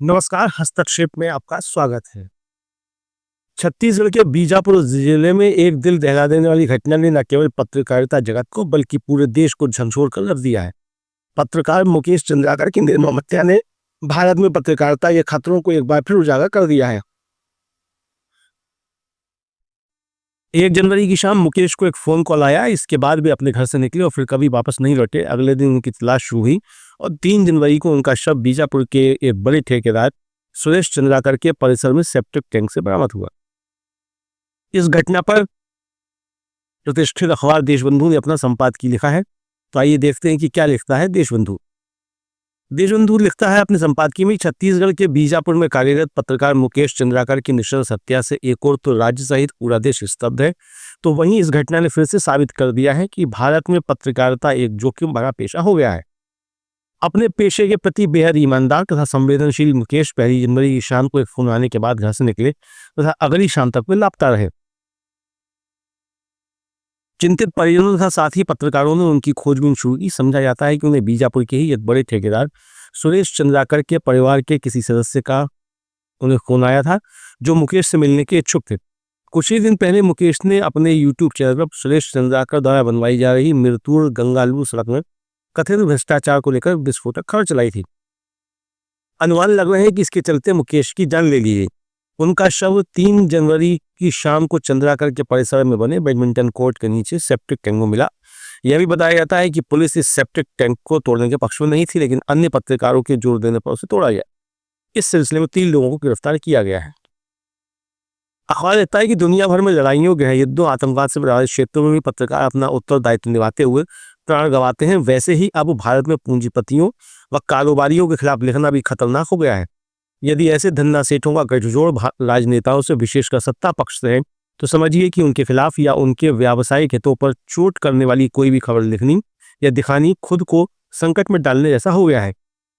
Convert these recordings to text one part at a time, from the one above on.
नमस्कार, हस्तक्षेप में आपका स्वागत है। छत्तीसगढ़ के बीजापुर जिले में एक दिल दहला देने वाली घटना ने न केवल पत्रकारिता जगत को बल्कि पूरे देश को झंझोर कर रख दिया है। पत्रकार मुकेश चंद्राकर की निर्मम हत्या ने भारत में पत्रकारिता के खतरों को एक बार फिर उजागर कर दिया है। 1 जनवरी की शाम मुकेश को एक फोन कॉल आया। इसके बाद वे अपने घर से निकले और फिर कभी वापस नहीं लौटे। अगले दिन उनकी तलाश शुरू हुई और 3 जनवरी को उनका शव बीजापुर के एक बड़े ठेकेदार सुरेश चंद्राकर के परिसर में सेप्टिक टैंक से बरामद हुआ। इस घटना पर प्रतिष्ठित अखबार देशबंधु ने अपना संपादकीय लिखा है। तो आइए देखते हैं कि क्या लिखता है देशबंधु। देशबंधु लिखता है अपने संपादकीय में, छत्तीसगढ़ के बीजापुर में कार्यरत पत्रकार मुकेश चंद्राकर की नृशंस हत्या से एक और तो राज्य सहित पूरा देश स्तब्ध है, तो वहीं इस घटना ने फिर से साबित कर दिया है कि भारत में पत्रकारिता एक जोखिम भरा पेशा हो गया है। अपने पेशे के प्रति बेहद ईमानदार तथा संवेदनशील मुकेश 1 जनवरी की शाम को एक फोन आने के बाद घर से निकले तथा अगली शाम तक वे लापता रहे। चिंतित परिजनों तथा साथी पत्रकारों ने उनकी खोजबीन शुरू की। समझा जाता है कि उन्हें बीजापुर के ही एक बड़े ठेकेदार सुरेश चंद्राकर के परिवार के किसी सदस्य का उन्हें फोन आया था, जो मुकेश से मिलने के इच्छुक थे। कुछ ही दिन पहले मुकेश ने अपने यूट्यूब चैनल पर सुरेश चंद्राकर द्वारा बनवाई जा रही मिरतुर गंगालू सड़क में कथित भ्रष्टाचार को लेकर विस्फोटक खबर चलाई थी। अनुमान लग रहे हैं कि इसके चलते मुकेश की जान ले ली गई। उनका शव 3 जनवरी की शाम को चंद्राकर के परिसर में बने बैडमिंटन कोर्ट के नीचे सेप्टिक टैंक में मिला। यह भी बताया जाता है कि पुलिस इस सेप्टिक टैंक को तोड़ने के पक्ष में नहीं थी, लेकिन अन्य पत्रकारों के जोर देने पर उसे तोड़ा गया। इस सिलसिले में 3 लोगों को गिरफ्तार किया गया है। अखबार लिखता है कि दुनिया भर में लड़ाइयों, गृहयुद्धों, आतंकवाद से प्रभावित क्षेत्रों में भी पत्रकार अपना उत्तरदायित्व निभाते हुए प्राण गंवाते हैं। वैसे ही अब भारत में पूंजीपतियों व कारोबारियों के खिलाफ लिखना भी खतरनाक हो गया है। यदि ऐसे धन्ना सेठों का गठजोड़ राजनेताओं से, विशेषकर सत्ता पक्ष से है, तो समझिए कि उनके खिलाफ या उनके व्यावसायिक हितों पर चोट करने वाली कोई भी खबर लिखनी या दिखानी खुद को संकट में डालने जैसा हो गया है।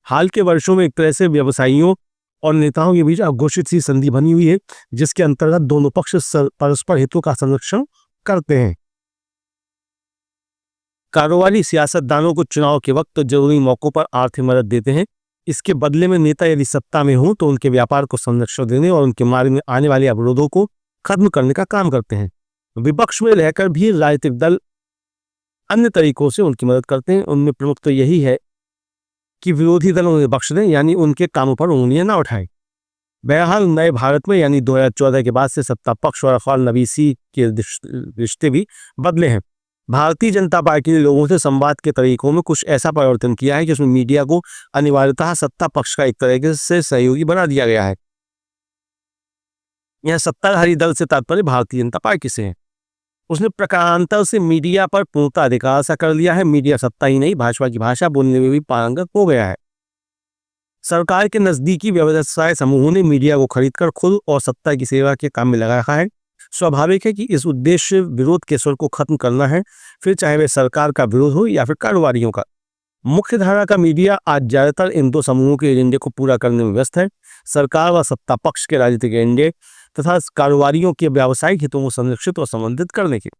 हाल के वर्षों में एक तरह से व्यवसायियों और नेताओं के बीच अघोषित सी संधि बनी हुई है, जिसके अंतर्गत दोनों पक्ष परस्पर हितों का संरक्षण करते हैं। कारोबारी सियासतदानों को चुनाव के वक्त जरूरी मौकों पर आर्थिक मदद देते हैं। इसके बदले में नेता यदि सत्ता में हो तो उनके व्यापार को संरक्षण देने और उनके मार्ग में आने वाले अवरोधों को खत्म करने का काम करते हैं। विपक्ष में रहकर भी राजनीतिक दल अन्य तरीकों से उनकी मदद करते हैं। उनमें प्रमुख तो यही है कि विरोधी दल उन्हें बख्श दें, यानी उनके कामों पर उंगलियां न उठाएं। बहरहाल नए भारत में यानी 2014 के बाद से सत्ता पक्ष और अखबार नवीसी के रिश्ते भी बदले हैं। भारतीय जनता पार्टी ने लोगों से संवाद के तरीकों में कुछ ऐसा परिवर्तन किया है कि उसमें मीडिया को अनिवार्यतः सत्ता पक्ष का एक तरीके से सहयोगी बना दिया गया है। यह सत्ताधारी दल से तात्पर्य भारतीय जनता पार्टी से है। उसने प्रकारांतर से मीडिया पर पूर्णतः अधिकार सा कर लिया है। मीडिया सत्ता ही नहीं, भाजपा की भाषा बोलने में भी पारंगत हो गया है। सरकार के नजदीकी व्यवसाय समूहों ने मीडिया को खरीदकर खुद और सत्ता की सेवा के काम में लगा रखा है। स्वाभाविक है कि इस उद्देश्य विरोध के स्वर को खत्म करना है, फिर चाहे वह सरकार का विरोध हो या फिर कारोबारियों का। मुख्य धारा का मीडिया आज ज्यादातर इन दो समूहों के एजेंडे को पूरा करने में व्यस्त है। सरकार व सत्ता पक्ष के राजनीतिक एजेंडे तथा कारोबारियों के व्यावसायिक हितों को संरक्षित और संबंधित करने के।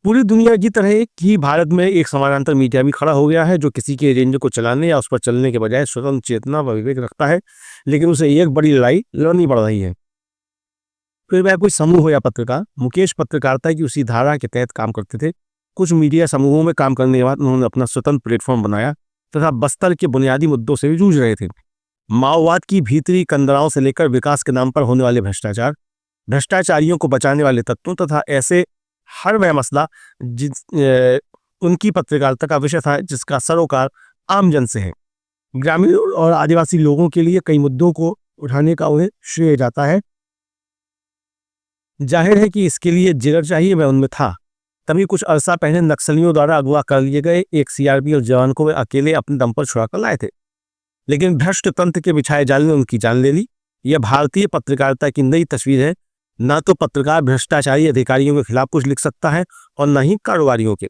पूरी दुनिया की तरह ही भारत में एक समानांतर मीडिया भी खड़ा हो गया है, जो किसी के एजेंडे को चलाने या उस पर चलने के बजाय स्वतंत्र चेतना व विवेक रखता है, लेकिन उसे एक बड़ी लड़ाई लड़नी पड़ रही है। फिर वह कोई समूह हो या पत्रकार, मुकेश पत्रकारिता की उसी धारा के तहत काम करते थे। कुछ मीडिया समूहों में काम करने के बाद उन्होंने अपना स्वतंत्र प्लेटफॉर्म बनाया तथा बस्तर के बुनियादी मुद्दों से भी जूझ रहे थे। माओवाद की भीतरी कंदराओं से लेकर विकास के नाम पर होने वाले भ्रष्टाचार, भ्रष्टाचारियों को बचाने वाले तत्वों तथा ऐसे हर वह मसला उनकी पत्रकारिता का विषय था, जिसका सरोकार आम जन से है। ग्रामीण और आदिवासी लोगों के लिए कई मुद्दों को उठाने का उन्हें श्रेय जाता है। जाहिर है कि इसके लिए जिगर चाहिए, वह उनमें था। तभी कुछ अरसा पहले नक्सलियों द्वारा अगवा कर लिए गए एक सीआरपीएफ जवान को वे अकेले अपने दम पर छुड़ा कर लाए थे, लेकिन भ्रष्ट तंत्र के बिछाए जाल ने उनकी जान ले ली। यह भारतीय पत्रकारिता की नई तस्वीर है। न तो पत्रकार भ्रष्टाचारी अधिकारियों के खिलाफ कुछ लिख सकता है और न ही कारोबारियों के,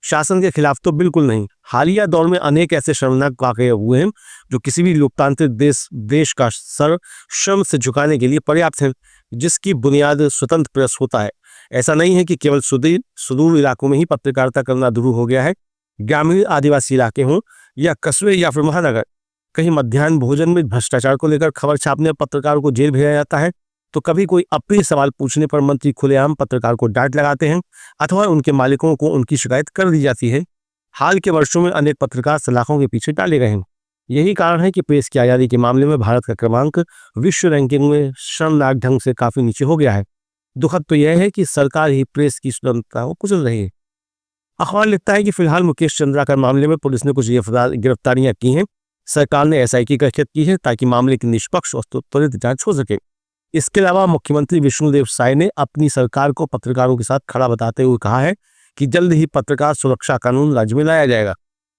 शासन के खिलाफ तो बिल्कुल नहीं। हालिया दौर में अनेक ऐसे शर्मनाक वाकये हुए हैं जो किसी भी लोकतांत्रिक देश का सर शर्म से झुकाने के लिए पर्याप्त है, जिसकी बुनियाद स्वतंत्र प्रेस होता है। ऐसा नहीं है कि केवल सुदूर इलाकों में ही पत्रकारिता करना दुरूह हो गया है। ग्रामीण आदिवासी इलाके हों या कस्बे या फिर महानगर, कहीं मध्याह्न भोजन में भ्रष्टाचार को लेकर खबर छापने पर पत्रकारों को जेल भेजा जाता है, तो कभी कोई अप्रिय सवाल पूछने पर मंत्री खुलेआम पत्रकार को डांट लगाते हैं अथवा उनके मालिकों को उनकी शिकायत कर दी जाती है। हाल के वर्षों में अनेक पत्रकार सलाखों के पीछे डाले गए हैं। यही कारण है कि प्रेस की आज़ादी के मामले में भारत का क्रमांक विश्व रैंकिंग में शर्मनाक ढंग से काफी नीचे हो गया है। दुखद तो यह है कि सरकार ही प्रेस की स्वतंत्रता को कुचल रही है। अखबार लिखता है कि फिलहाल मुकेश चंद्राकर मामले में पुलिस ने कुछ गिरफ्तारियां की हैं। सरकार ने एसआईटी की गठित की है ताकि मामले की निष्पक्ष और त्वरित जांच हो सके। इसके अलावा मुख्यमंत्री विष्णुदेव साय ने अपनी सरकार को पत्रकारों के साथ खड़ा बताते हुए कहा है कि जल्द ही पत्रकार सुरक्षा कानून राज्य में लाया जाएगा।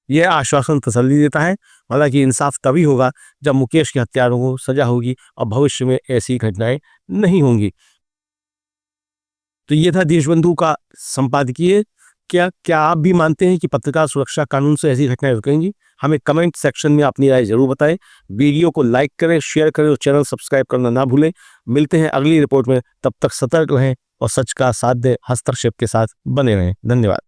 यह आश्वासन तसल्ली देता है। हालांकि इंसाफ तभी होगा जब मुकेश के हत्यारों को सजा होगी और भविष्य में ऐसी घटनाएं नहीं होंगी। तो ये था देशबंधु का संपादकीय। क्या आप भी मानते हैं कि पत्रकार सुरक्षा कानून से ऐसी घटनाएं रुकेंगी? हमें कमेंट सेक्शन में अपनी राय जरूर बताएं। वीडियो को लाइक करें, शेयर करें और चैनल सब्सक्राइब करना ना भूलें। मिलते हैं अगली रिपोर्ट में, तब तक सतर्क रहें और सच का साथ दें, हस्तक्षेप के साथ बने रहें। धन्यवाद।